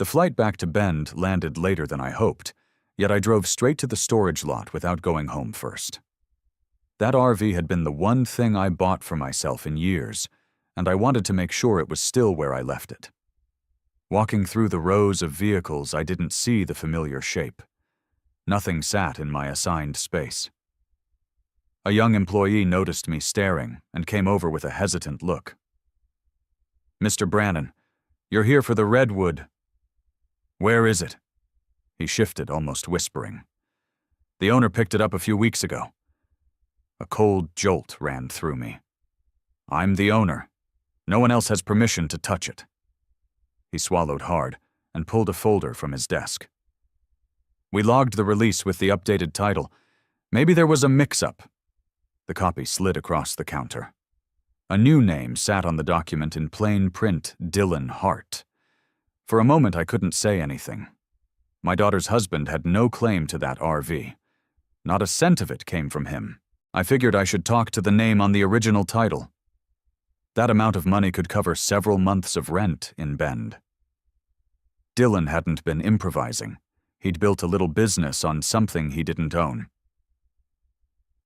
The flight back to Bend landed later than I hoped, yet I drove straight to the storage lot without going home first. That RV had been the one thing I bought for myself in years, and I wanted to make sure it was still where I left it. Walking through the rows of vehicles, I didn't see the familiar shape. Nothing sat in my assigned space. A young employee noticed me staring and came over with a hesitant look. "Mr. Brannon, you're here for the Redwood." "Where is it?" He shifted, almost whispering. "The owner picked it up a few weeks ago." A cold jolt ran through me. "I'm the owner. No one else has permission to touch it." He swallowed hard and pulled a folder from his desk. "We logged the release with the updated title. Maybe there was a mix-up." The copy slid across the counter. A new name sat on the document in plain print, Dylan Hart. For a moment I couldn't say anything. My daughter's husband had no claim to that RV. Not a cent of it came from him. I figured I should talk to the name on the original title. That amount of money could cover several months of rent in Bend. Dylan hadn't been improvising. He'd built a little business on something he didn't own.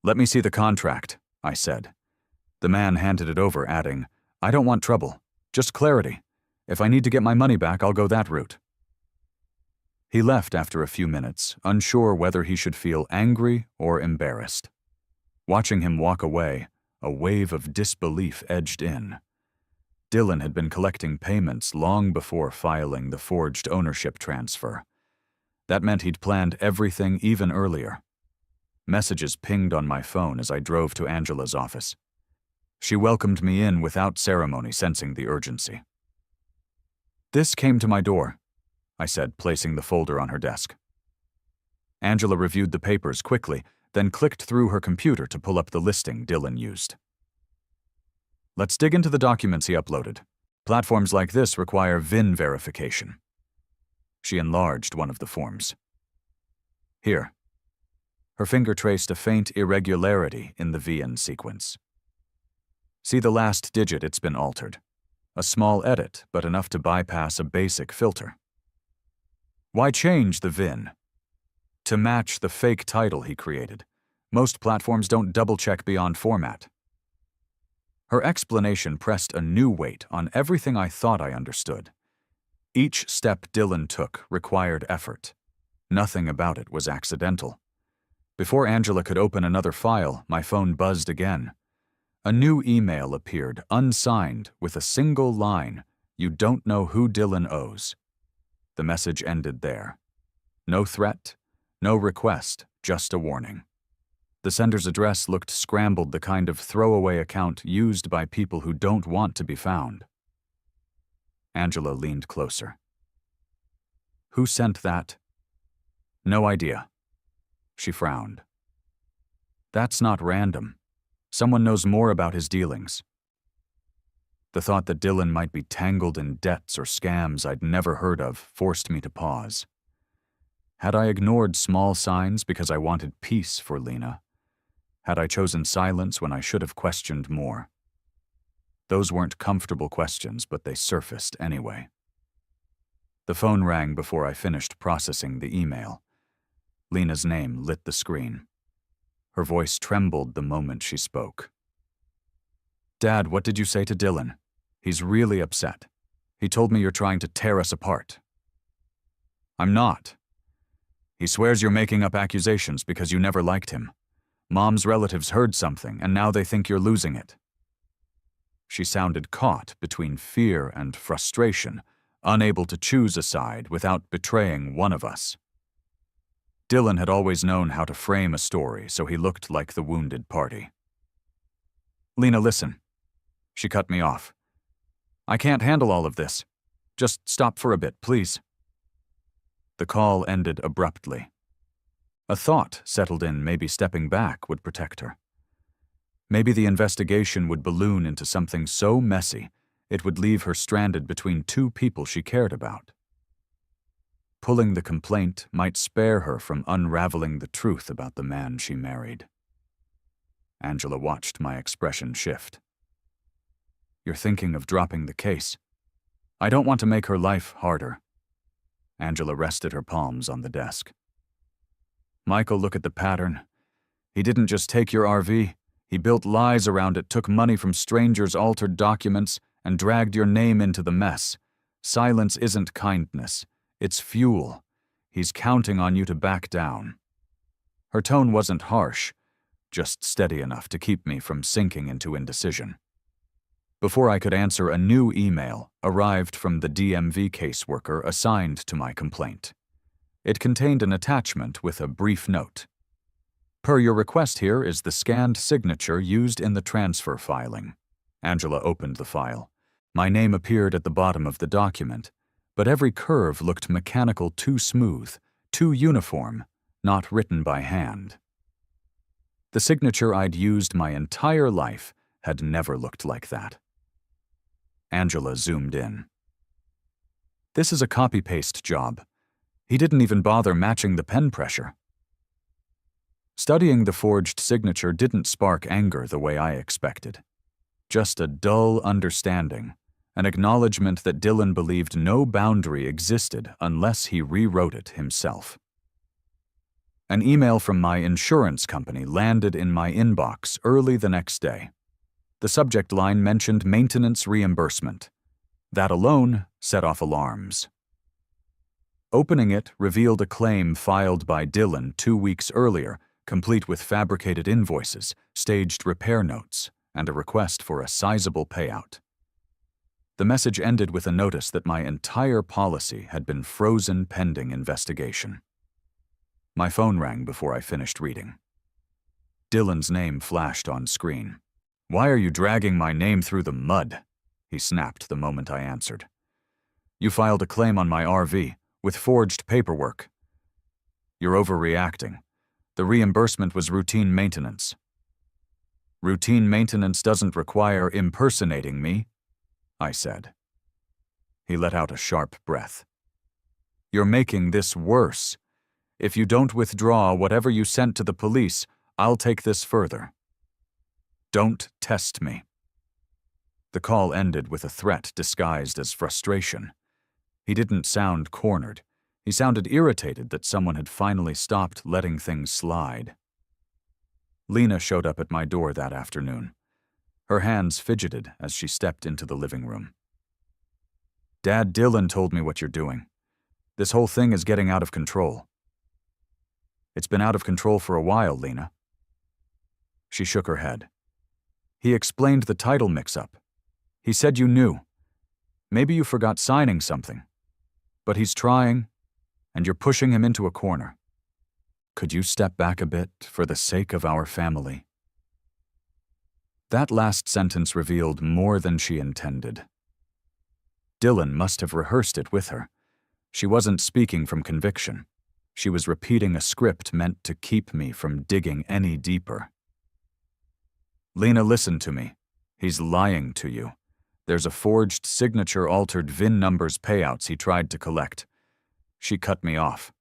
"Let me see the contract," I said. The man handed it over, adding, "I don't want trouble, just clarity. If I need to get my money back, I'll go that route." He left after a few minutes, unsure whether he should feel angry or embarrassed. Watching him walk away, a wave of disbelief edged in. Dylan had been collecting payments long before filing the forged ownership transfer. That meant he'd planned everything even earlier. Messages pinged on my phone as I drove to Angela's office. She welcomed me in without ceremony, sensing the urgency. "This came to my door," I said, placing the folder on her desk. Angela reviewed the papers quickly, then clicked through her computer to pull up the listing Dylan used. "Let's dig into the documents he uploaded. Platforms like this require VIN verification." She enlarged one of the forms. "Here." Her finger traced a faint irregularity in the VIN sequence. "See the last digit, it's been altered. A small edit, but enough to bypass a basic filter." "Why change the VIN?" "To match the fake title he created. Most platforms don't double-check beyond format." Her explanation pressed a new weight on everything I thought I understood. Each step Dylan took required effort. Nothing about it was accidental. Before Angela could open another file, my phone buzzed again. A new email appeared, unsigned, with a single line, "You don't know who Dylan owes." The message ended there. No threat, no request, just a warning. The sender's address looked scrambled, the kind of throwaway account used by people who don't want to be found. Angela leaned closer. "Who sent that?" "No idea." She frowned. "That's not random. Someone knows more about his dealings." The thought that Dylan might be tangled in debts or scams I'd never heard of forced me to pause. Had I ignored small signs because I wanted peace for Lena? Had I chosen silence when I should have questioned more? Those weren't comfortable questions, but they surfaced anyway. The phone rang before I finished processing the email. Lena's name lit the screen. Her voice trembled the moment she spoke. "Dad, what did you say to Dylan? He's really upset. He told me you're trying to tear us apart." "I'm not. He swears you're making up accusations because you never liked him. Mom's relatives heard something, and now they think you're losing it." She sounded caught between fear and frustration, unable to choose a side without betraying one of us. Dylan had always known how to frame a story, so he looked like the wounded party. "Lena, listen." She cut me off. "I can't handle all of this. Just stop for a bit, please." The call ended abruptly. A thought settled in maybe stepping back would protect her. Maybe the investigation would balloon into something so messy it would leave her stranded between two people she cared about. Pulling the complaint might spare her from unraveling the truth about the man she married. Angela watched my expression shift. "You're thinking of dropping the case. I don't want to make her life harder." Angela rested her palms on the desk. Michael, look at the pattern. He didn't just take your RV. He built lies around it, took money from strangers, altered documents, and dragged your name into the mess. Silence isn't kindness. It's fuel. He's counting on you to back down. Her tone wasn't harsh, just steady enough to keep me from sinking into indecision. Before I could answer, a new email arrived from the DMV caseworker assigned to my complaint. It contained an attachment with a brief note. Per your request, here is the scanned signature used in the transfer filing. Angela opened the file. My name appeared at the bottom of the document, but every curve looked mechanical, too smooth, too uniform, not written by hand. The signature I'd used my entire life had never looked like that. Angela zoomed in. This is a copy-paste job. He didn't even bother matching the pen pressure. Studying the forged signature didn't spark anger the way I expected. Just a dull understanding, an acknowledgement that Dylan believed no boundary existed unless he rewrote it himself. An email from my insurance company landed in my inbox early the next day. The subject line mentioned maintenance reimbursement. That alone set off alarms. Opening it revealed a claim filed by Dylan 2 weeks earlier, complete with fabricated invoices, staged repair notes, and a request for a sizable payout. The message ended with a notice that my entire policy had been frozen pending investigation. My phone rang before I finished reading. Dylan's name flashed on screen. "Why are you dragging my name through the mud?" he snapped the moment I answered. "You filed a claim on my RV, with forged paperwork. You're overreacting. The reimbursement was routine maintenance." "Routine maintenance doesn't require impersonating me," I said. He let out a sharp breath. "You're making this worse. If you don't withdraw whatever you sent to the police, I'll take this further. Don't test me." The call ended with a threat disguised as frustration. He didn't sound cornered. He sounded irritated that someone had finally stopped letting things slide. Lena showed up at my door that afternoon. Her hands fidgeted as she stepped into the living room. "Dad, Dylan told me what you're doing. This whole thing is getting out of control." "It's been out of control for a while, Lena." She shook her head. "He explained the title mix-up. He said you knew. Maybe you forgot signing something. But he's trying, and you're pushing him into a corner. Could you step back a bit for the sake of our family?" That last sentence revealed more than she intended. Dylan must have rehearsed it with her. She wasn't speaking from conviction. She was repeating a script meant to keep me from digging any deeper. "Lena, listen to me. He's lying to you. There's a forged signature, altered VIN numbers payouts he tried to collect." She cut me off.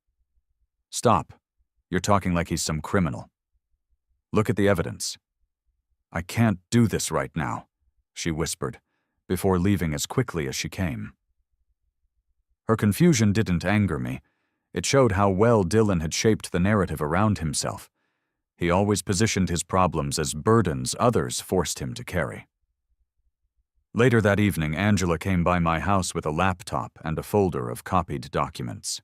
"Stop. You're talking like he's some criminal. Look at the evidence." "I can't do this right now," she whispered, before leaving as quickly as she came. Her confusion didn't anger me. It showed how well Dylan had shaped the narrative around himself. He always positioned his problems as burdens others forced him to carry. Later that evening, Angela came by my house with a laptop and a folder of copied documents.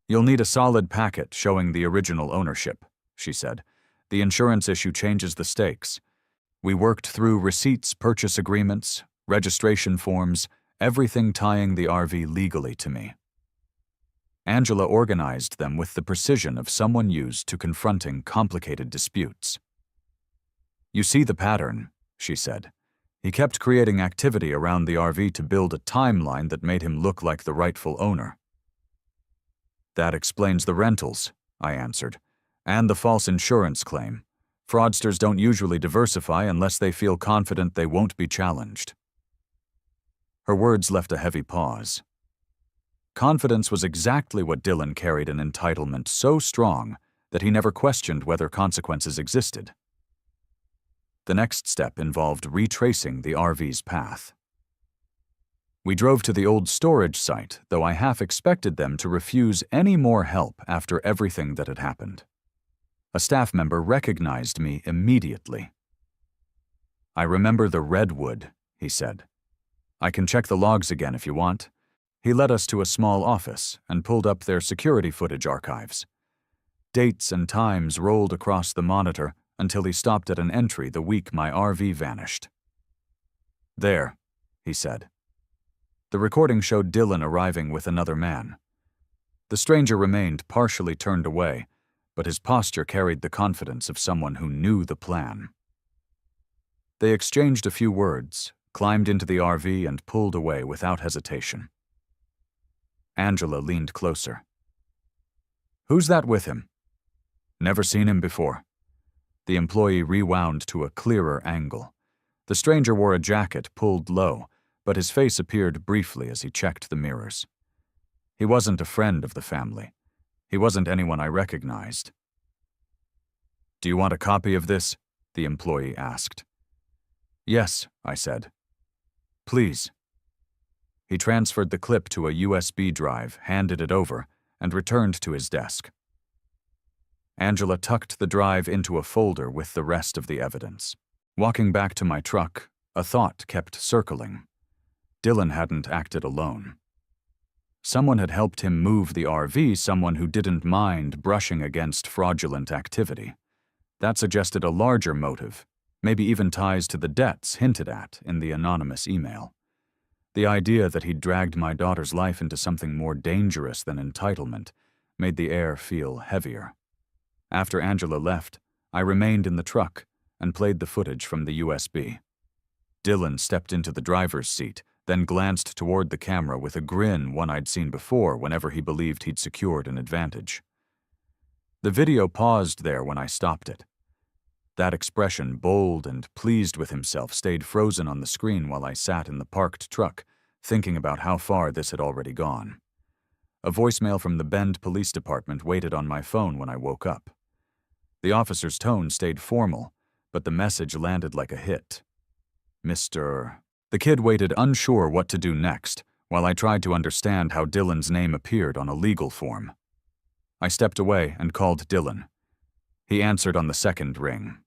"You'll need a solid packet showing the original ownership," she said. "The insurance issue changes the stakes. We worked through receipts, purchase agreements, registration forms, everything tying the RV legally to me." Angela organized them with the precision of someone used to confronting complicated disputes. "You see the pattern," she said. "He kept creating activity around the RV to build a timeline that made him look like the rightful owner." "That explains the rentals," I answered, "and the false insurance claim. Fraudsters don't usually diversify unless they feel confident they won't be challenged." Her words left a heavy pause. Confidence was exactly what Dylan carried, an entitlement so strong that he never questioned whether consequences existed. The next step involved retracing the RV's path. We drove to the old storage site, though I half expected them to refuse any more help after everything that had happened. A staff member recognized me immediately. "I remember the redwood," he said. "I can check the logs again if you want." He led us to a small office and pulled up their security footage archives. Dates and times rolled across the monitor until he stopped at an entry the week my RV vanished. "There," he said. The recording showed Dylan arriving with another man. The stranger remained partially turned away, but his posture carried the confidence of someone who knew the plan. They exchanged a few words, climbed into the RV, and pulled away without hesitation. Angela leaned closer. "Who's that with him?" "Never seen him before." The employee rewound to a clearer angle. The stranger wore a jacket pulled low, but his face appeared briefly as he checked the mirrors. He wasn't a friend of the family. He wasn't anyone I recognized. "Do you want a copy of this?" the employee asked. "Yes," I said. "Please." He transferred the clip to a USB drive, handed it over, and returned to his desk. Angela tucked the drive into a folder with the rest of the evidence. Walking back to my truck, a thought kept circling. Dylan hadn't acted alone. Someone had helped him move the RV, someone who didn't mind brushing against fraudulent activity. That suggested a larger motive, maybe even ties to the debts hinted at in the anonymous email. The idea that he'd dragged my daughter's life into something more dangerous than entitlement made the air feel heavier. After Angela left, I remained in the truck and played the footage from the USB. Dylan stepped into the driver's seat, then glanced toward the camera with a grin one I'd seen before whenever he believed he'd secured an advantage. The video paused there when I stopped it. That expression, bold and pleased with himself, stayed frozen on the screen while I sat in the parked truck, thinking about how far this had already gone. A voicemail from the Bend Police Department waited on my phone when I woke up. The officer's tone stayed formal, but the message landed like a hit. "Mr." The kid waited, unsure what to do next, while I tried to understand how Dylan's name appeared on a legal form. I stepped away and called Dylan. He answered on the second ring.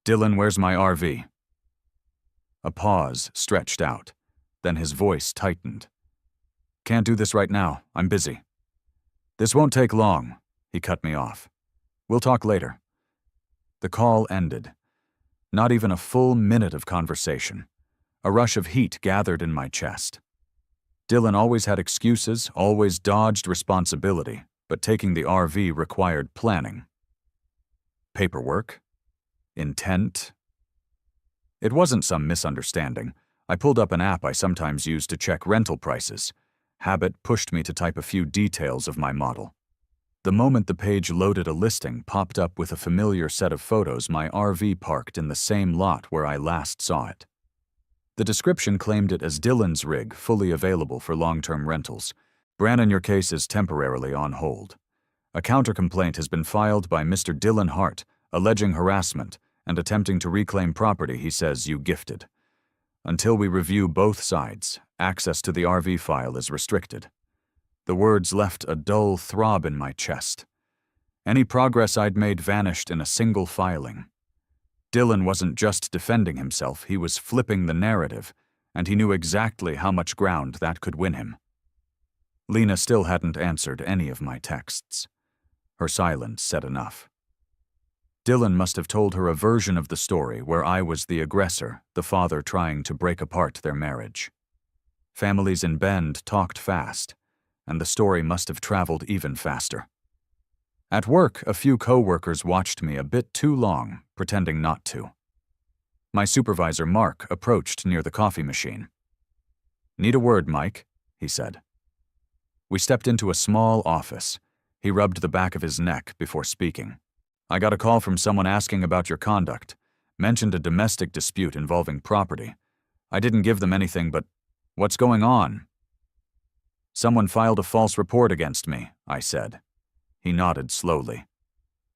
"Dylan, where's my RV?" A pause stretched out, then his voice tightened. "Can't do this right now, I'm busy." "This won't take long," he cut me off. "We'll talk later." The call ended. Not even a full minute of conversation. A rush of heat gathered in my chest. Dylan always had excuses, always dodged responsibility, but taking the RV required planning. Paperwork? Intent? It wasn't some misunderstanding. I pulled up an app I sometimes use to check rental prices. Habit pushed me to type a few details of my model. The moment the page loaded, a listing popped up with a familiar set of photos, my RV parked in the same lot where I last saw it. The description claimed it as Dylan's rig, fully available for long-term rentals. "Brannon, your case is temporarily on hold. A countercomplaint has been filed by Mr. Dylan Hart, alleging harassment and attempting to reclaim property he says you gifted. Until we review both sides, access to the RV file is restricted." The words left a dull throb in my chest. Any progress I'd made vanished in a single filing. Dylan wasn't just defending himself, he was flipping the narrative, and he knew exactly how much ground that could win him. Lena still hadn't answered any of my texts. Her silence said enough. Dylan must have told her a version of the story where I was the aggressor, the father trying to break apart their marriage. Families in Bend talked fast, and the story must have traveled even faster. At work, a few co-workers watched me a bit too long, pretending not to. My supervisor, Mark, approached near the coffee machine. "Need a word, Mike," he said. We stepped into a small office. He rubbed the back of his neck before speaking. "I got a call from someone asking about your conduct. Mentioned a domestic dispute involving property. I didn't give them anything, but what's going on?" "Someone filed a false report against me," I said. He nodded slowly.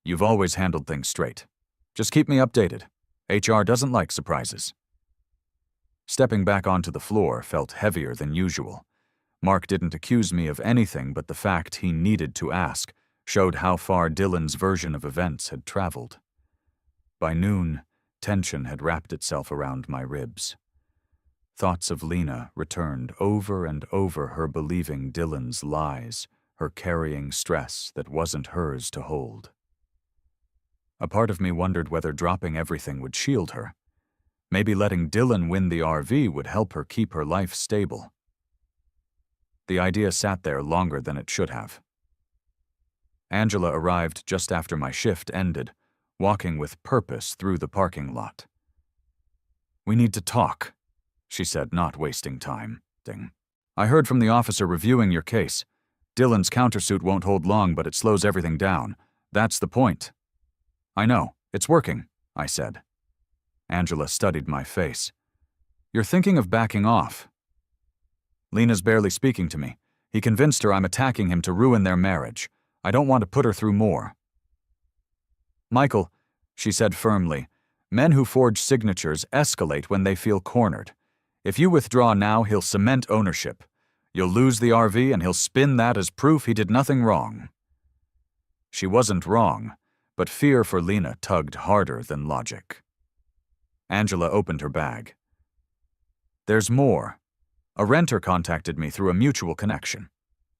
"You've always handled things straight. Just keep me updated. HR doesn't like surprises." Stepping back onto the floor felt heavier than usual. Mark didn't accuse me of anything, but the fact he needed to ask showed how far Dylan's version of events had traveled. By noon, tension had wrapped itself around my ribs. Thoughts of Lena returned over and over, her believing Dylan's lies, her carrying stress that wasn't hers to hold. A part of me wondered whether dropping everything would shield her. Maybe letting Dylan win the RV would help her keep her life stable. The idea sat there longer than it should have. Angela arrived just after my shift ended, walking with purpose through the parking lot. "We need to talk," she said, not wasting time. "I heard from the officer reviewing your case. Dylan's countersuit won't hold long, but it slows everything down. That's the point." "I know. It's working," I said. Angela studied my face. "You're thinking of backing off." "Lena's barely speaking to me. He convinced her I'm attacking him to ruin their marriage. I don't want to put her through more." "Michael," she said firmly, "men who forge signatures escalate when they feel cornered. If you withdraw now, he'll cement ownership. You'll lose the RV and he'll spin that as proof he did nothing wrong." She wasn't wrong, but fear for Lena tugged harder than logic. Angela opened her bag. "There's more. A renter contacted me through a mutual connection.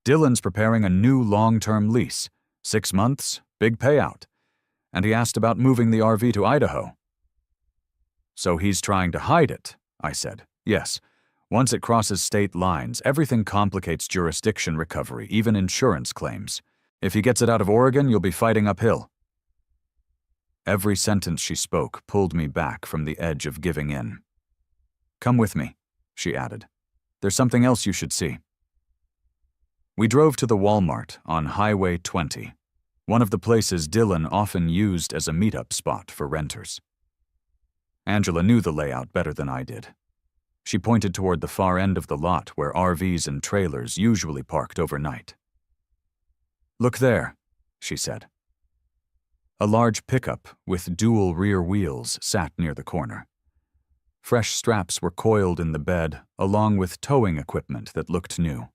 Dylan's preparing a new long-term lease. 6 months, big payout. And he asked about moving the RV to Idaho." "So he's trying to hide it," I said. "Yes. Once it crosses state lines, everything complicates jurisdiction recovery, even insurance claims. If he gets it out of Oregon, you'll be fighting uphill." Every sentence she spoke pulled me back from the edge of giving in. "Come with me," she added. "There's something else you should see." We drove to the Walmart on Highway 20, one of the places Dylan often used as a meetup spot for renters. Angela knew the layout better than I did. She pointed toward the far end of the lot where RVs and trailers usually parked overnight. "Look there," she said. A large pickup with dual rear wheels sat near the corner. Fresh straps were coiled in the bed, along with towing equipment that looked new.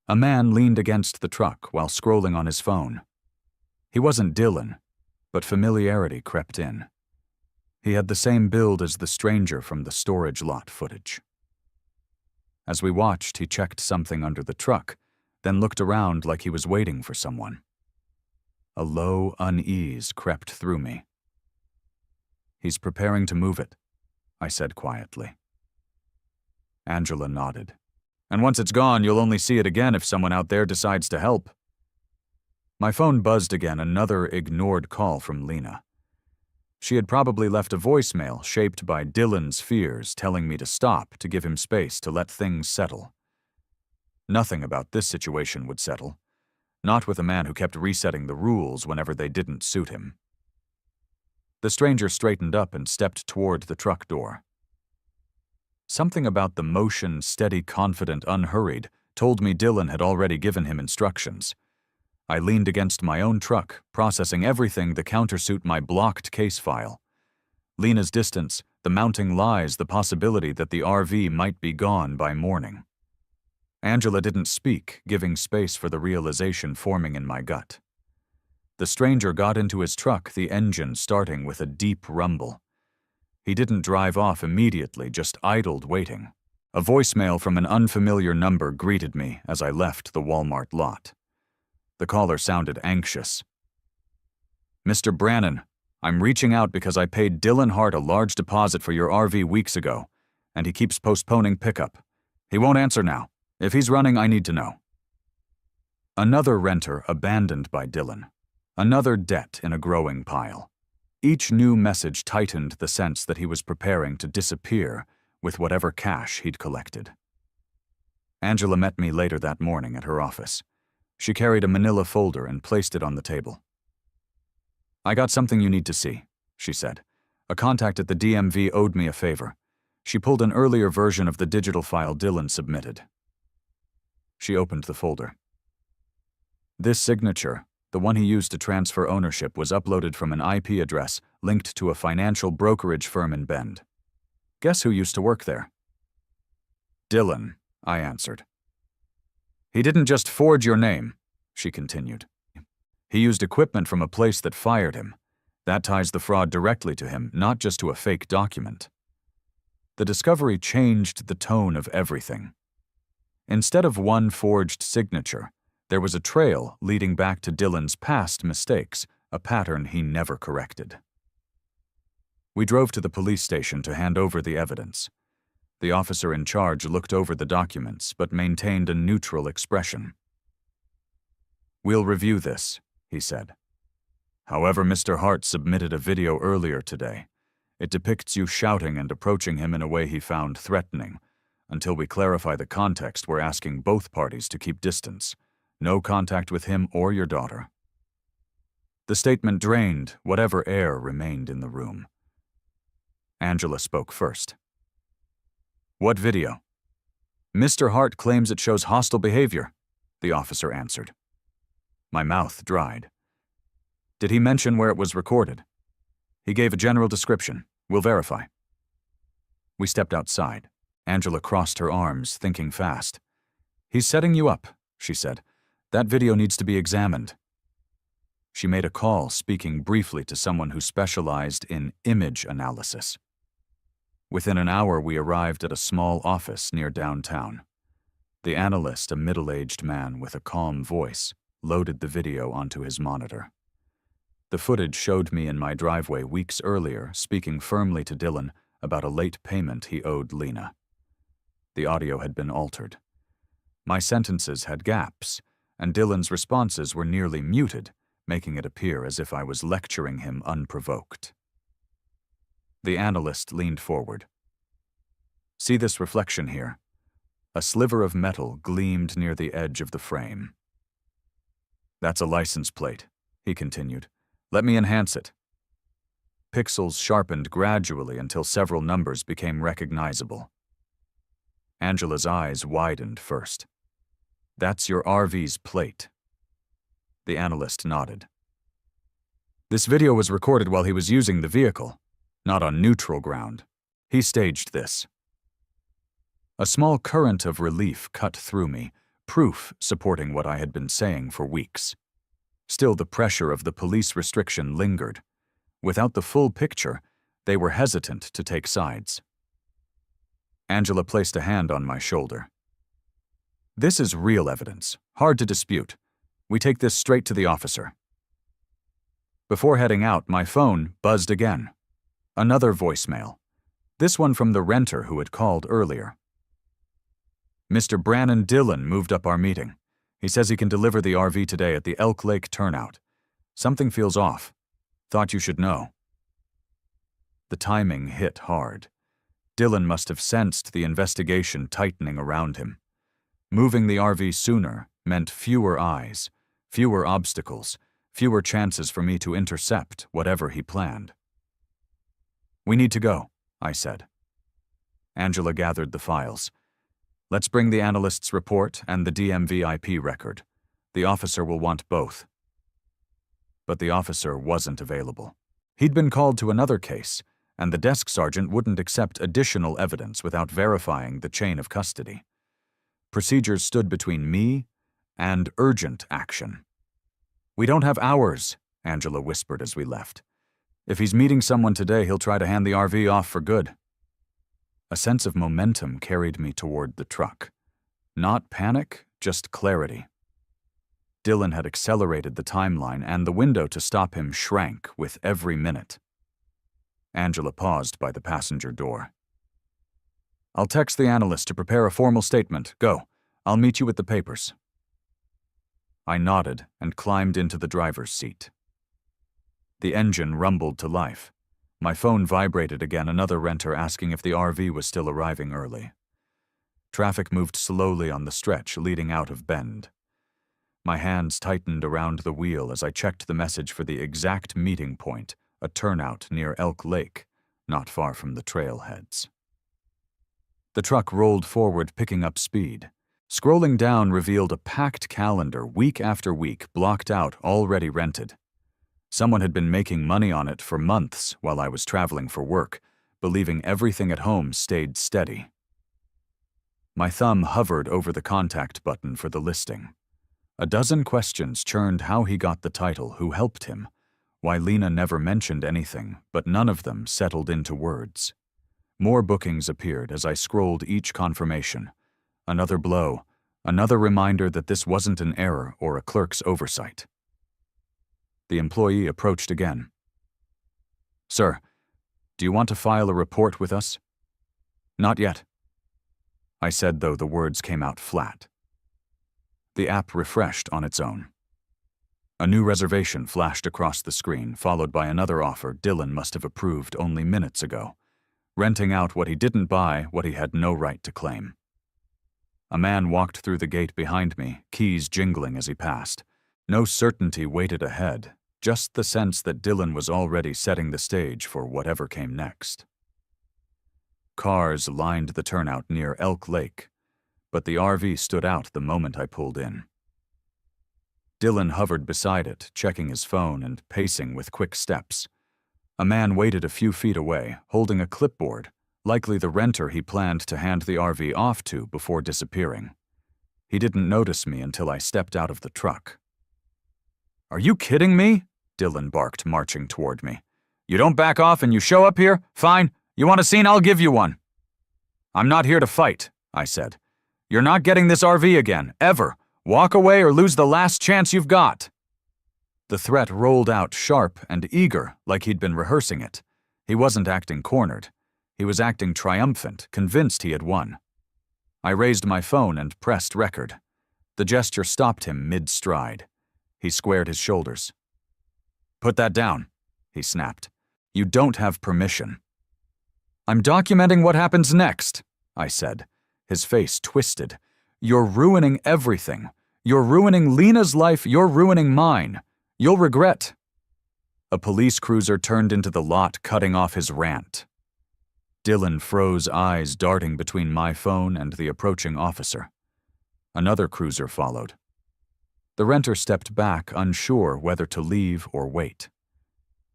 A man leaned against the truck while scrolling on his phone. He wasn't Dylan, but familiarity crept in. He had the same build as the stranger from the storage lot footage. As we watched, he checked something under the truck, then looked around like he was waiting for someone. A low unease crept through me. "He's preparing to move it," I said quietly. Angela nodded. "And once it's gone, you'll only see it again if someone out there decides to help." My phone buzzed again, another ignored call from Lena. She had probably left a voicemail shaped by Dylan's fears, telling me to stop, to give him space to let things settle. Nothing about this situation would settle. Not with a man who kept resetting the rules whenever they didn't suit him. The stranger straightened up and stepped toward the truck door. Something about the motion, steady, confident, unhurried, told me Dylan had already given him instructions. I leaned against my own truck, processing everything to countersuit my blocked case file. Lena's distance, the mounting lies, the possibility that the RV might be gone by morning. Angela didn't speak, giving space for the realization forming in my gut. The stranger got into his truck, the engine starting with a deep rumble. He didn't drive off immediately, just idled waiting. A voicemail from an unfamiliar number greeted me as I left the Walmart lot. The caller sounded anxious. "Mr. Brannon, I'm reaching out because I paid Dylan Hart a large deposit for your RV weeks ago, and he keeps postponing pickup. He won't answer now. If he's running, I need to know." Another renter abandoned by Dylan. Another debt in a growing pile. Each new message tightened the sense that he was preparing to disappear with whatever cash he'd collected. Angela met me later that morning at her office. She carried a manila folder and placed it on the table. "I got something you need to see," she said. "A contact at the DMV owed me a favor." She pulled an earlier version of the digital file Dylan submitted. She opened the folder. This signature, the one he used to transfer ownership, was uploaded from an IP address linked to a financial brokerage firm in Bend. Guess who used to work there? Dylan, I answered. He didn't just forge your name, she continued. He used equipment from a place that fired him. That ties the fraud directly to him, not just to a fake document. The discovery changed the tone of everything. Instead of one forged signature, there was a trail leading back to Dylan's past mistakes, a pattern he never corrected. We drove to the police station to hand over the evidence. The officer in charge looked over the documents, but maintained a neutral expression. "We'll review this," he said. "However, Mr. Hart submitted a video earlier today. It depicts you shouting and approaching him in a way he found threatening. Until we clarify the context, we're asking both parties to keep distance. No contact with him or your daughter." The statement drained whatever air remained in the room. Angela spoke first. "What video?" "Mr. Hart claims it shows hostile behavior," the officer answered. My mouth dried. "Did he mention where it was recorded?" "He gave a general description. We'll verify." We stepped outside. Angela crossed her arms, thinking fast. "He's setting you up," she said. "That video needs to be examined." She made a call, speaking briefly to someone who specialized in image analysis. Within an hour, we arrived at a small office near downtown. The analyst, a middle-aged man with a calm voice, loaded the video onto his monitor. The footage showed me in my driveway weeks earlier, speaking firmly to Dylan about a late payment he owed Lena. The audio had been altered. My sentences had gaps, and Dylan's responses were nearly muted, making it appear as if I was lecturing him unprovoked. The analyst leaned forward. "See this reflection here?" A sliver of metal gleamed near the edge of the frame. "That's a license plate," he continued. "Let me enhance it." Pixels sharpened gradually until several numbers became recognizable. Angela's eyes widened first. "That's your RV's plate." The analyst nodded. "This video was recorded while he was using the vehicle, not on neutral ground. He staged this." A small current of relief cut through me, proof supporting what I had been saying for weeks. Still, the pressure of the police restriction lingered. Without the full picture, they were hesitant to take sides. Angela placed a hand on my shoulder. "This is real evidence, hard to dispute. We take this straight to the officer." Before heading out, my phone buzzed again. Another voicemail. This one from the renter who had called earlier. "Mr. Brannon Dillon moved up our meeting. He says he can deliver the RV today at the Elk Lake turnout. Something feels off. Thought you should know." The timing hit hard. Dillon must have sensed the investigation tightening around him. Moving the RV sooner meant fewer eyes, fewer obstacles, fewer chances for me to intercept whatever he planned. "We need to go," I said. Angela gathered the files. "Let's bring the analyst's report and the DMV IP record. The officer will want both." But the officer wasn't available. He'd been called to another case, and the desk sergeant wouldn't accept additional evidence without verifying the chain of custody. Procedures stood between me and urgent action. "We don't have hours," Angela whispered as we left. "If he's meeting someone today, he'll try to hand the RV off for good." A sense of momentum carried me toward the truck. Not panic, just clarity. Dillon had accelerated the timeline, and the window to stop him shrank with every minute. Angela paused by the passenger door. "I'll text the analyst to prepare a formal statement. Go. I'll meet you with the papers." I nodded and climbed into the driver's seat. The engine rumbled to life. My phone vibrated again, another renter asking if the RV was still arriving early. Traffic moved slowly on the stretch leading out of Bend. My hands tightened around the wheel as I checked the message for the exact meeting point, a turnout near Elk Lake, not far from the trailheads. The truck rolled forward, picking up speed. Scrolling down revealed a packed calendar week after week, blocked out, already rented. Someone had been making money on it for months while I was traveling for work, believing everything at home stayed steady. My thumb hovered over the contact button for the listing. A dozen questions churned: how he got the title, who helped him, why Lena never mentioned anything, but none of them settled into words. More bookings appeared as I scrolled each confirmation. Another blow, another reminder that this wasn't an error or a clerk's oversight. The employee approached again. "Sir, do you want to file a report with us?" "Not yet," I said, though the words came out flat. The app refreshed on its own. A new reservation flashed across the screen, followed by another offer Dylan must have approved only minutes ago, renting out what he didn't buy, what he had no right to claim. A man walked through the gate behind me, keys jingling as he passed. No certainty waited ahead, just the sense that Dylan was already setting the stage for whatever came next. Cars lined the turnout near Elk Lake, but the RV stood out the moment I pulled in. Dylan hovered beside it, checking his phone and pacing with quick steps. A man waited a few feet away, holding a clipboard, likely the renter he planned to hand the RV off to before disappearing. He didn't notice me until I stepped out of the truck. "Are you kidding me?" Dylan barked, marching toward me. "You don't back off and you show up here? Fine. You want a scene? I'll give you one." "I'm not here to fight," I said. "You're not getting this RV again, ever. Walk away or lose the last chance you've got." The threat rolled out sharp and eager, like he'd been rehearsing it. He wasn't acting cornered. He was acting triumphant, convinced he had won. I raised my phone and pressed record. The gesture stopped him mid-stride. He squared his shoulders. "Put that down," he snapped. "You don't have permission." "I'm documenting what happens next," I said. His face twisted. "You're ruining everything. You're ruining Lena's life, you're ruining mine. You'll regret." A police cruiser turned into the lot, cutting off his rant. Dylan froze, eyes darting between my phone and the approaching officer. Another cruiser followed. The renter stepped back, unsure whether to leave or wait.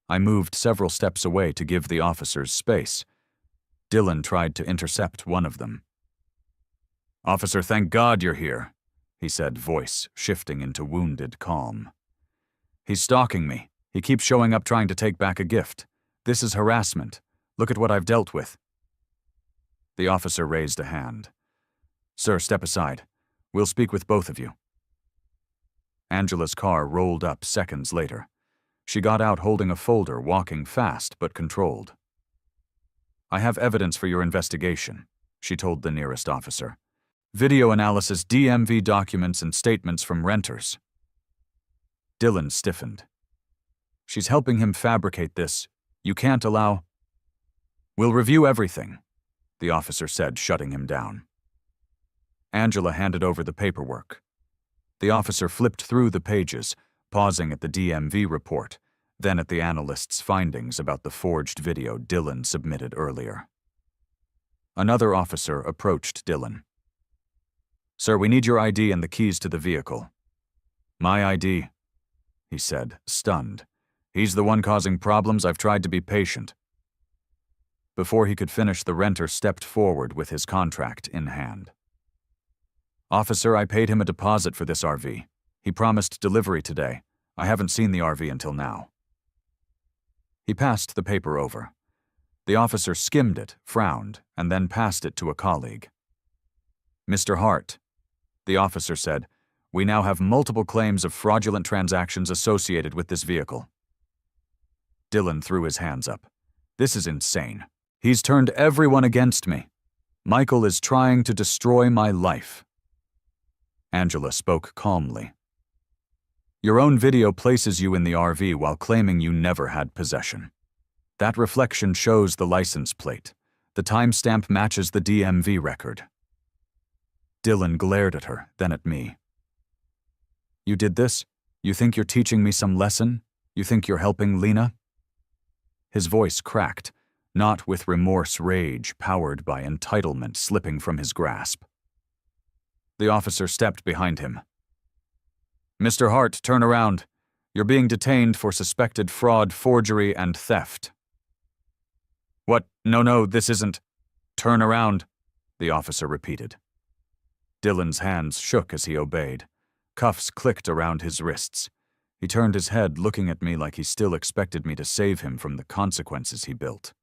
I moved several steps away to give the officers space. Dylan tried to intercept one of them. "Officer, thank God you're here," he said, voice shifting into wounded calm. "He's stalking me. He keeps showing up trying to take back a gift. This is harassment. Look at what I've dealt with." The officer raised a hand. "Sir, step aside. We'll speak with both of you." Angela's car rolled up seconds later. She got out holding a folder, walking fast but controlled. "I have evidence for your investigation," she told the nearest officer. "Video analysis, DMV documents, and statements from renters." Dylan stiffened. "She's helping him fabricate this. You can't allow—" "We'll review everything," the officer said, shutting him down. Angela handed over the paperwork. The officer flipped through the pages, pausing at the DMV report, then at the analyst's findings about the forged video Dylan submitted earlier. Another officer approached Dylan. "Sir, we need your ID and the keys to the vehicle." "My ID," he said, stunned. "He's the one causing problems. I've tried to be patient." Before he could finish, the renter stepped forward with his contract in hand. "Officer, I paid him a deposit for this RV. He promised delivery today. I haven't seen the RV until now." He passed the paper over. The officer skimmed it, frowned, and then passed it to a colleague. "Mr. Hart," the officer said, "we now have multiple claims of fraudulent transactions associated with this vehicle." Dylan threw his hands up. "This is insane. He's turned everyone against me. Michael is trying to destroy my life." Angela spoke calmly. "Your own video places you in the RV while claiming you never had possession. That reflection shows the license plate. The timestamp matches the DMV record." Dylan glared at her, then at me. "You did this? You think you're teaching me some lesson? You think you're helping Lena?" His voice cracked, not with remorse, rage powered by entitlement slipping from his grasp. The officer stepped behind him. "Mr. Hart, turn around. You're being detained for suspected fraud, forgery, and theft." "What? No, this isn't. Turn around, the officer repeated. Dylan's hands shook as he obeyed. Cuffs clicked around his wrists. He turned his head, looking at me like he still expected me to save him from the consequences he built.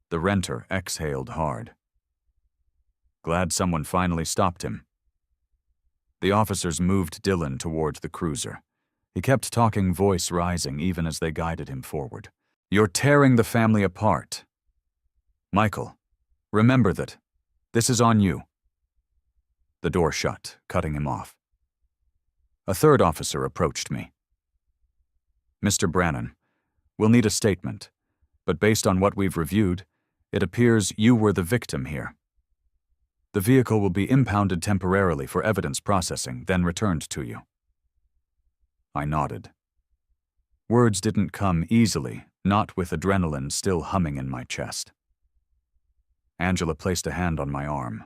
The renter exhaled hard. Glad someone finally stopped him. The officers moved Dylan toward the cruiser. He kept talking, voice rising even as they guided him forward. You're tearing the family apart. Michael, remember that. This is on you. The door shut, cutting him off. A third officer approached me. Mr. Brannon, we'll need a statement, but based on what we've reviewed, it appears you were the victim here. The vehicle will be impounded temporarily for evidence processing, then returned to you. I nodded. Words didn't come easily, not with adrenaline still humming in my chest. Angela placed a hand on my arm.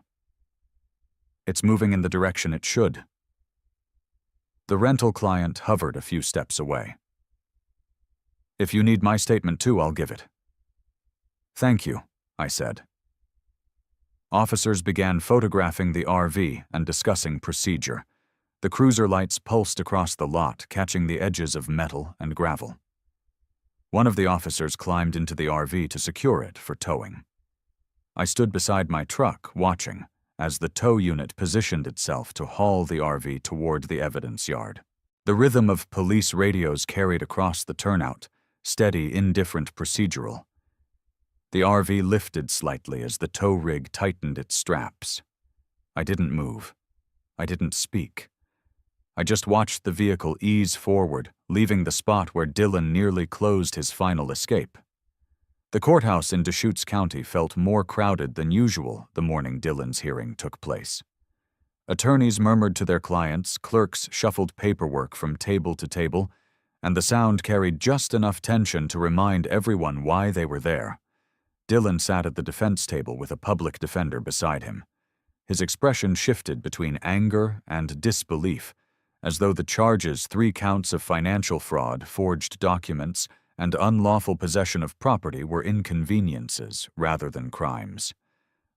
It's moving in the direction it should. The rental client hovered a few steps away. If you need my statement too, I'll give it. Thank you, I said. Officers began photographing the RV and discussing procedure. The cruiser lights pulsed across the lot, catching the edges of metal and gravel. One of the officers climbed into the RV to secure it for towing. I stood beside my truck, watching, as the tow unit positioned itself to haul the RV toward the evidence yard. The rhythm of police radios carried across the turnout, steady, indifferent, procedural. The RV lifted slightly as the tow rig tightened its straps. I didn't move. I didn't speak. I just watched the vehicle ease forward, leaving the spot where Dylan nearly closed his final escape. The courthouse in Deschutes County felt more crowded than usual the morning Dylan's hearing took place. Attorneys murmured to their clients, clerks shuffled paperwork from table to table, and the sound carried just enough tension to remind everyone why they were there. Dylan sat at the defense table with a public defender beside him. His expression shifted between anger and disbelief, as though the charges, 3 counts of financial fraud, forged documents, and unlawful possession of property were inconveniences rather than crimes.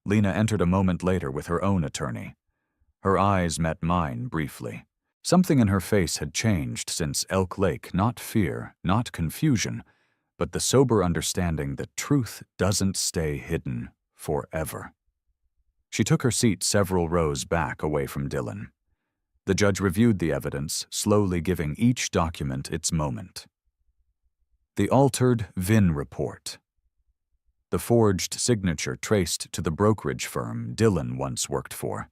Lena entered a moment later with her own attorney. Her eyes met mine briefly. Something in her face had changed since Elk Lake, not fear, not confusion, but the sober understanding that truth doesn't stay hidden forever. She took her seat several rows back away from Dylan. The judge reviewed the evidence, slowly giving each document its moment. The altered VIN report. The forged signature traced to the brokerage firm Dylan once worked for.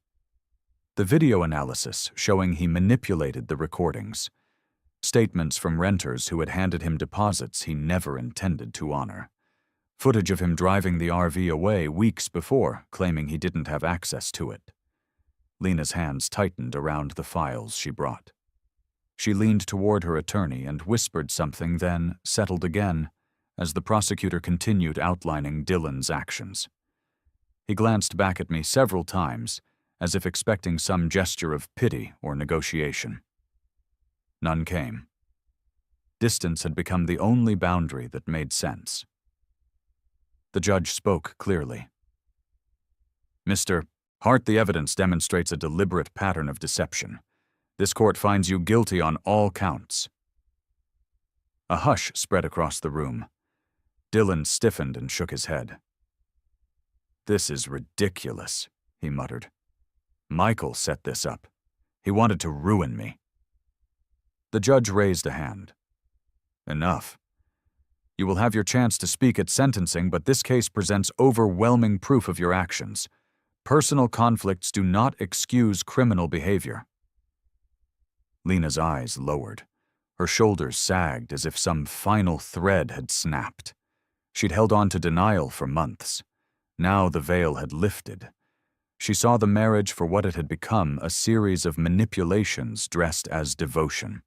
The video analysis showing he manipulated the recordings. Statements from renters who had handed him deposits he never intended to honor. Footage of him driving the RV away weeks before, claiming he didn't have access to it. Lena's hands tightened around the files she brought. She leaned toward her attorney and whispered something, then settled again as the prosecutor continued outlining Dylan's actions. He glanced back at me several times, as if expecting some gesture of pity or negotiation. None came. Distance had become the only boundary that made sense. The judge spoke clearly. Mr. Hart, the evidence demonstrates a deliberate pattern of deception. This court finds you guilty on all counts. A hush spread across the room. Dylan stiffened and shook his head. This is ridiculous, he muttered. Michael set this up. He wanted to ruin me. The judge raised a hand. Enough. You will have your chance to speak at sentencing, but this case presents overwhelming proof of your actions. Personal conflicts do not excuse criminal behavior. Lena's eyes lowered. Her shoulders sagged as if some final thread had snapped. She'd held on to denial for months. Now the veil had lifted. She saw the marriage for what it had become, a series of manipulations dressed as devotion.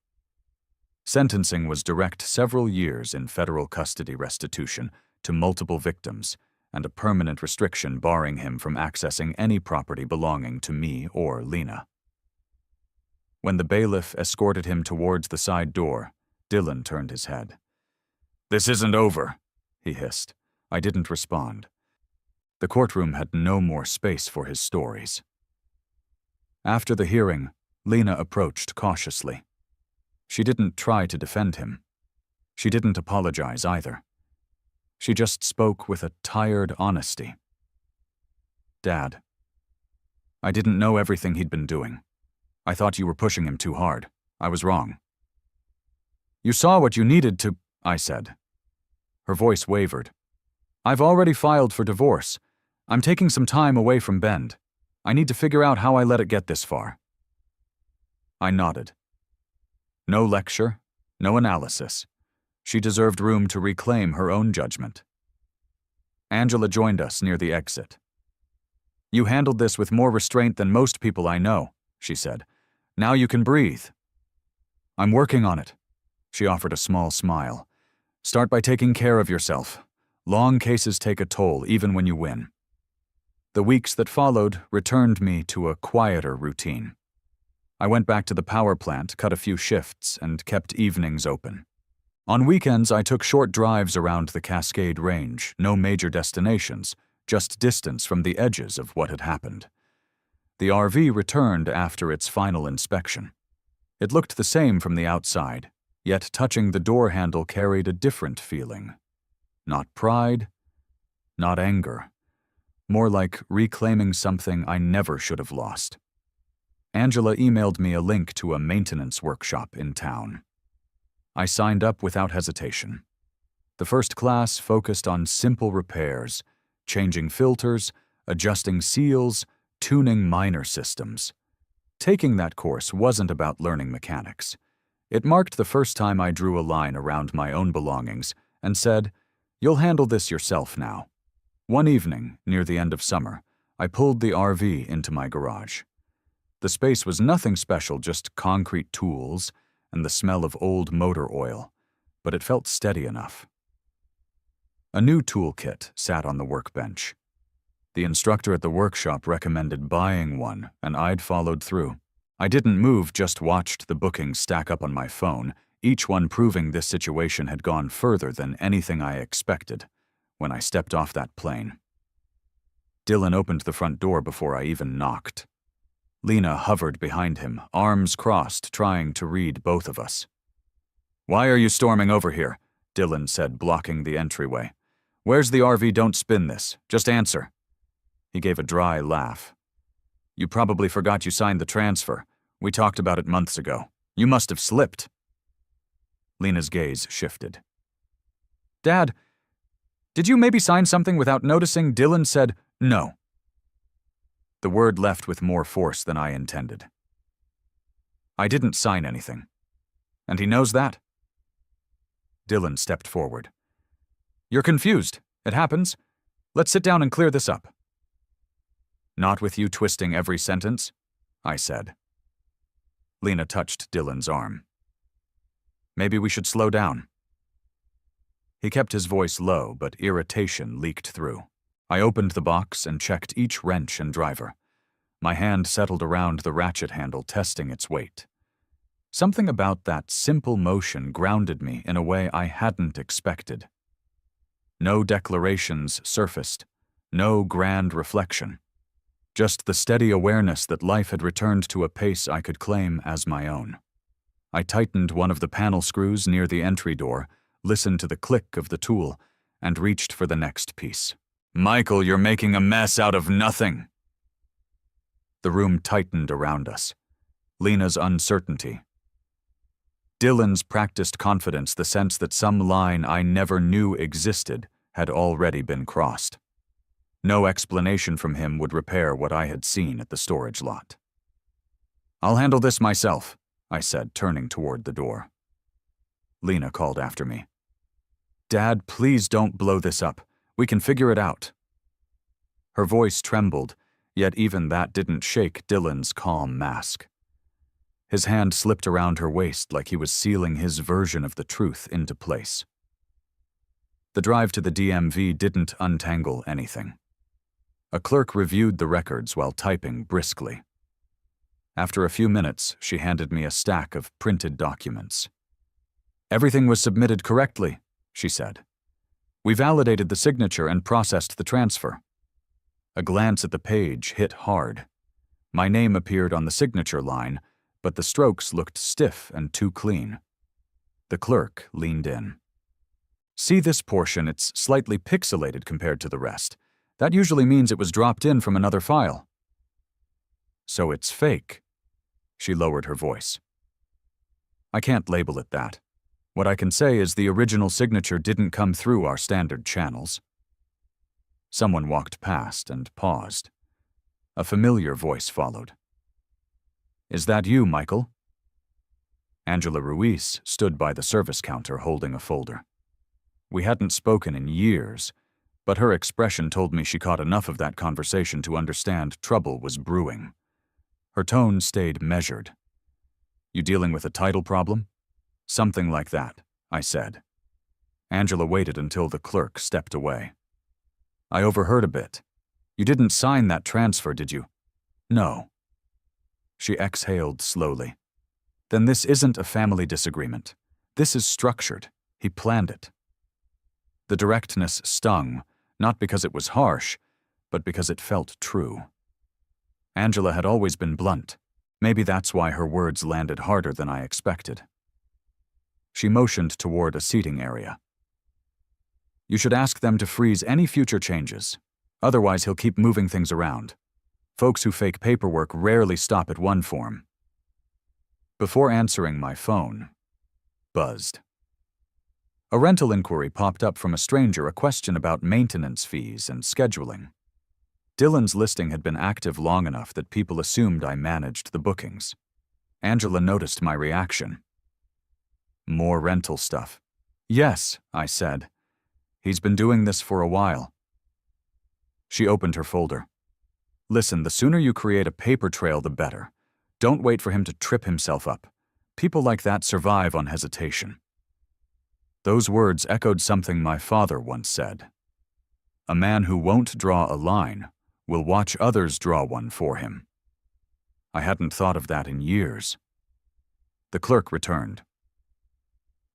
Sentencing was direct several years in federal custody restitution to multiple victims, and a permanent restriction barring him from accessing any property belonging to me or Lena. When the bailiff escorted him towards the side door, Dylan turned his head. This isn't over, he hissed. I didn't respond. The courtroom had no more space for his stories. After the hearing, Lena approached cautiously. She didn't try to defend him. She didn't apologize either. She just spoke with a tired honesty. Dad, I didn't know everything he'd been doing. I thought you were pushing him too hard. I was wrong. You saw what you needed to, I said. Her voice wavered. I've already filed for divorce. I'm taking some time away from Bend. I need to figure out how I let it get this far. I nodded. No lecture, no analysis. She deserved room to reclaim her own judgment. Angela joined us near the exit. You handled this with more restraint than most people I know, she said. Now you can breathe. I'm working on it. She offered a small smile. Start by taking care of yourself. Long cases take a toll even when you win. The weeks that followed returned me to a quieter routine. I went back to the power plant, cut a few shifts, and kept evenings open. On weekends, I took short drives around the Cascade Range, no major destinations, just distance from the edges of what had happened. The RV returned after its final inspection. It looked the same from the outside, yet touching the door handle carried a different feeling. Not pride, not anger. More like reclaiming something I never should have lost. Angela emailed me a link to a maintenance workshop in town. I signed up without hesitation. The first class focused on simple repairs, changing filters, adjusting seals, tuning minor systems. Taking that course wasn't about learning mechanics. It marked the first time I drew a line around my own belongings and said, "You'll handle this yourself now." One evening, near the end of summer, I pulled the RV into my garage. The space was nothing special, just concrete tools and the smell of old motor oil, but it felt steady enough. A new toolkit sat on the workbench. The instructor at the workshop recommended buying one, and I'd followed through. I didn't move, just watched the bookings stack up on my phone, each one proving this situation had gone further than anything I expected when I stepped off that plane. Dylan opened the front door before I even knocked. Lena hovered behind him, arms crossed, trying to read both of us. "Why are you storming over here?" Dylan said, blocking the entryway. "Where's the RV? Don't spin this. Just answer." He gave a dry laugh. "You probably forgot you signed the transfer. We talked about it months ago. You must have slipped." Lena's gaze shifted. "Dad, did you maybe sign something without noticing?" Dylan said, "No." The word left with more force than I intended. "I didn't sign anything. And he knows that." Dylan stepped forward. "You're confused. It happens. Let's sit down and clear this up." "Not with you twisting every sentence," I said. Lena touched Dylan's arm. "Maybe we should slow down." He kept his voice low, but irritation leaked through. I opened the box and checked each wrench and driver. My hand settled around the ratchet handle, testing its weight. Something about that simple motion grounded me in a way I hadn't expected. No declarations surfaced, no grand reflection. Just the steady awareness that life had returned to a pace I could claim as my own. I tightened one of the panel screws near the entry door, listened to the click of the tool, and reached for the next piece. "Michael, you're making a mess out of nothing." The room tightened around us. Lena's uncertainty. Dylan's practiced confidence, the sense that some line I never knew existed had already been crossed. No explanation from him would repair what I had seen at the storage lot. "I'll handle this myself," I said, turning toward the door. Lena called after me. "Dad, please don't blow this up. We can figure it out." Her voice trembled, yet even that didn't shake Dylan's calm mask. His hand slipped around her waist like he was sealing his version of the truth into place. The drive to the DMV didn't untangle anything. A clerk reviewed the records while typing briskly. After a few minutes, she handed me a stack of printed documents. "Everything was submitted correctly," she said. We validated the signature and processed the transfer. A glance at the page hit hard. My name appeared on the signature line, but the strokes looked stiff and too clean. The clerk leaned in. See this portion, it's slightly pixelated compared to the rest. That usually means it was dropped in from another file. So it's fake. She lowered her voice. I can't label it that. What I can say is the original signature didn't come through our standard channels. Someone walked past and paused. A familiar voice followed. Is that you, Michael? Angela Ruiz stood by the service counter holding a folder. We hadn't spoken in years, but her expression told me she caught enough of that conversation to understand trouble was brewing. Her tone stayed measured. You dealing with a title problem? Something like that, I said. Angela waited until the clerk stepped away. I overheard a bit. You didn't sign that transfer, did you? No. She exhaled slowly. Then this isn't a family disagreement. This is structured. He planned it. The directness stung, not because it was harsh, but because it felt true. Angela had always been blunt. Maybe that's why her words landed harder than I expected. She motioned toward a seating area. You should ask them to freeze any future changes. Otherwise, he'll keep moving things around. Folks who fake paperwork rarely stop at one form. Before answering, my phone buzzed. A rental inquiry popped up from a stranger, a question about maintenance fees and scheduling. Dylan's listing had been active long enough that people assumed I managed the bookings. Angela noticed my reaction. More rental stuff. Yes, I said. He's been doing this for a while. She opened her folder. Listen, the sooner you create a paper trail, the better. Don't wait for him to trip himself up. People like that survive on hesitation. Those words echoed something my father once said. A man who won't draw a line will watch others draw one for him. I hadn't thought of that in years. The clerk returned.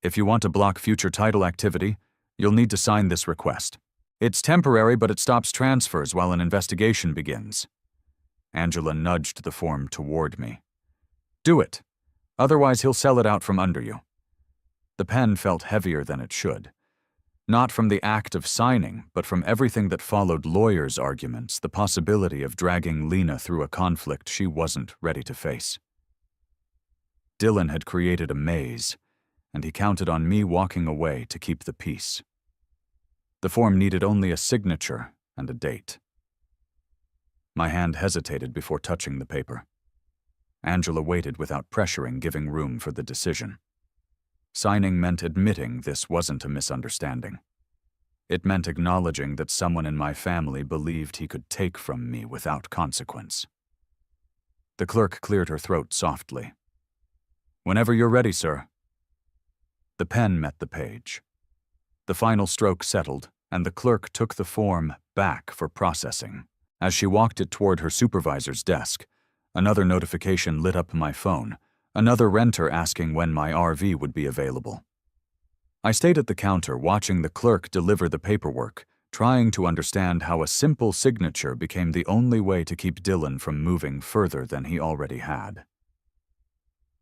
If you want to block future title activity, you'll need to sign this request. It's temporary, but it stops transfers while an investigation begins. Angela nudged the form toward me. Do it. Otherwise, he'll sell it out from under you. The pen felt heavier than it should. Not from the act of signing, but from everything that followed lawyers' arguments, the possibility of dragging Lena through a conflict she wasn't ready to face. Dylan had created a maze, and he counted on me walking away to keep the peace. The form needed only a signature and a date. My hand hesitated before touching the paper. Angela waited without pressuring, giving room for the decision. Signing meant admitting this wasn't a misunderstanding. It meant acknowledging that someone in my family believed he could take from me without consequence. The clerk cleared her throat softly. Whenever you're ready, sir. The pen met the page. The final stroke settled, and the clerk took the form back for processing. As she walked it toward her supervisor's desk, another notification lit up my phone, another renter asking when my RV would be available. I stayed at the counter watching the clerk deliver the paperwork, trying to understand how a simple signature became the only way to keep Dylan from moving further than he already had.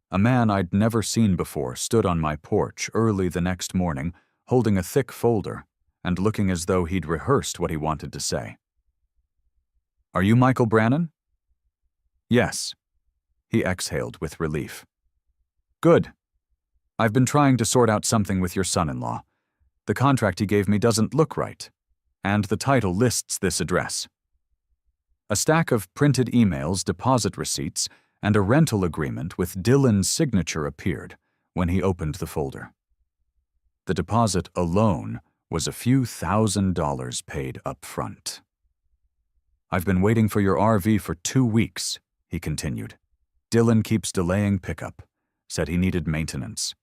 A man I'd never seen before stood on my porch early the next morning, holding a thick folder and looking as though he'd rehearsed what he wanted to say. Are you Michael Brannon? Yes. He exhaled with relief. Good. I've been trying to sort out something with your son-in-law. The contract he gave me doesn't look right, and the title lists this address. A stack of printed emails, deposit receipts, and a rental agreement with Dylan's signature appeared when he opened the folder. The deposit alone was a few $1,000s paid up front. I've been waiting for your RV for 2 weeks, he continued. Dylan keeps delaying pickup, said he needed maintenance.